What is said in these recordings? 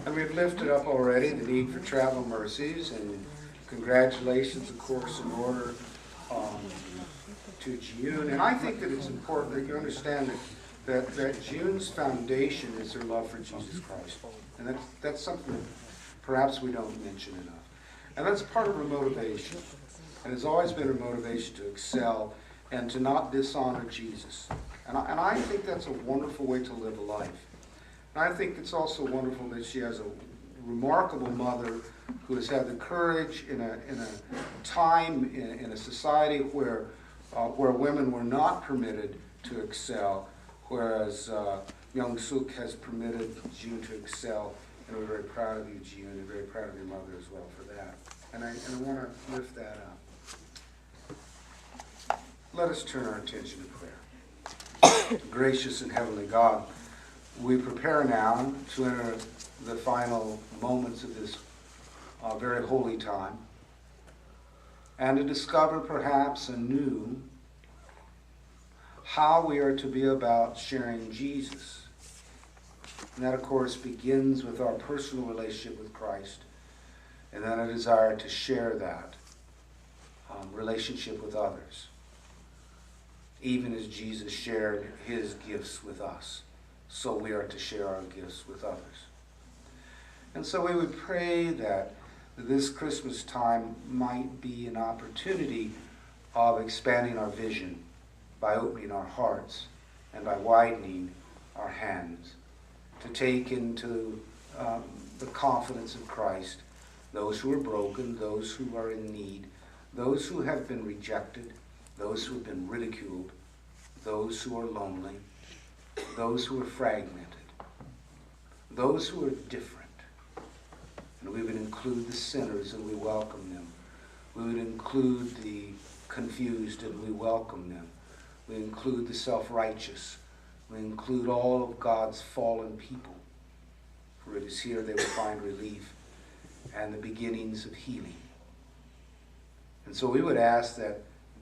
And we've lifted up already the need for travel mercies, and congratulations, of course, in order to June. And I think that it's important that you understand that June's foundation is her love for Jesus Christ. And that's something that perhaps we don't mention enough. And that's part of her motivation. And it's always been her motivation to excel and to not dishonor Jesus. And I think that's a wonderful way to live a life. And I think it's also wonderful that she has a remarkable mother who has had the courage in a time in a society where women were not permitted to excel, whereas Young Suk has permitted June to excel. And we're very proud of you, June, and very proud of your mother as well for that. And I want to lift that up. Let us turn our attention to prayer. Gracious and heavenly God, we prepare now to enter the final moments of this very holy time, and to discover perhaps anew how we are to be about sharing Jesus. And that, of course, begins with our personal relationship with Christ, and then a desire to share that relationship with others, even as Jesus shared his gifts with us. So we are to share our gifts with others. And so we would pray that this Christmas time might be an opportunity of expanding our vision by opening our hearts and by widening our hands to take into the confidence of Christ those who are broken, those who are in need, those who have been rejected, those who have been ridiculed, those who are lonely, those who are fragmented, those who are different. And we would include the sinners and we welcome them. We would include the confused and we welcome them. We include the self-righteous. We include all of God's fallen people. For it is here they will find relief and the beginnings of healing. And so we would ask that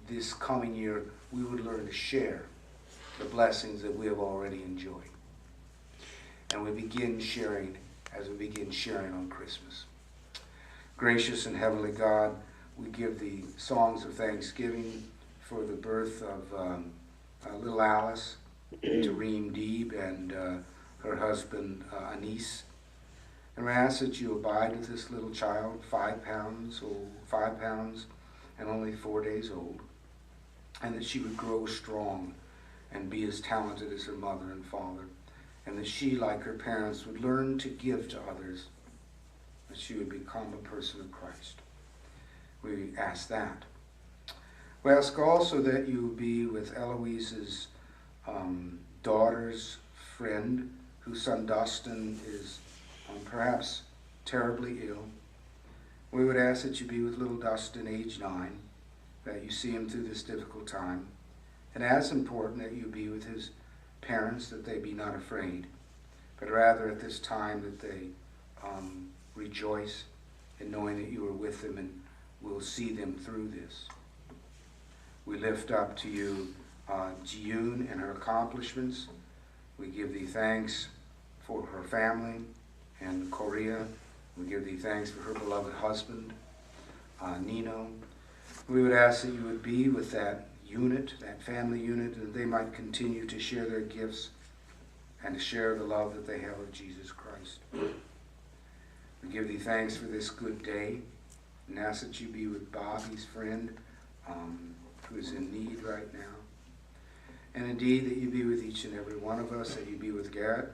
this coming year we would learn to share the blessings that we have already enjoyed. And we begin sharing as we begin sharing on Christmas. Gracious and heavenly God, we give the songs of thanksgiving for the birth of little Alice, Tareem Deeb, and her husband Anis. And we ask that you abide with this little child, 5 pounds and only 4 days old, and that she would grow strong and be as talented as her mother and father, and that she, like her parents, would learn to give to others, that she would become a person of Christ. We ask that. We ask also that you be with Eloise's daughter's friend, whose son Dustin is perhaps terribly ill. We would ask that you be with little Dustin, age 9, that you see him through this difficult time, and as important that you be with his parents, that they be not afraid, but rather at this time that they rejoice in knowing that you are with them and will see them through this. We lift up to you Jiyun and her accomplishments. We give thee thanks for her family and Korea. We give thee thanks for her beloved husband, Nino. We would ask that you would be with that unit, that family unit, and that they might continue to share their gifts and to share the love that they have of Jesus Christ. We give thee thanks for this good day and ask that you be with Bobby's friend who is in need right now. And indeed that you be with each and every one of us, that you be with Garrett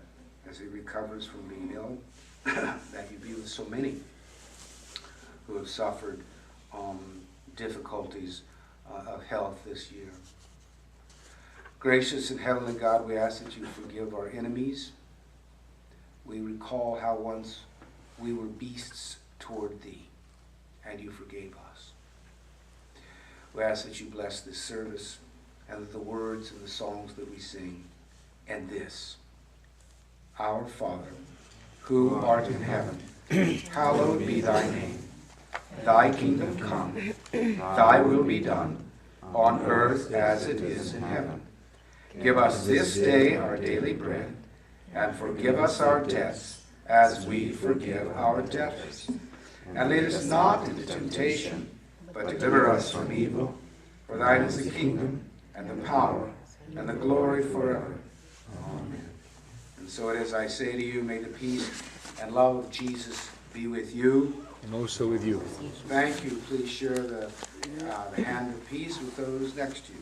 as he recovers from being ill, that you be with so many who have suffered difficulties of health this year. Gracious and heavenly God, we ask that you forgive our enemies. We recall how once we were beasts toward thee, and you forgave us. We ask that you bless this service and the words and the songs that we sing, and this, our Father, who art in heaven, hallowed be thy name. Thy kingdom come, thy will be done, on earth as it is in heaven. Give us this day our daily bread, and forgive us our debts, as we forgive our debtors. And lead us not into temptation, but deliver us from evil. For thine is the kingdom, and the power, and the glory forever. Amen. And so it is I say to you, may the peace and love of Jesus be with you. And also with you. Thank you. Please share the hand of peace with those next to you.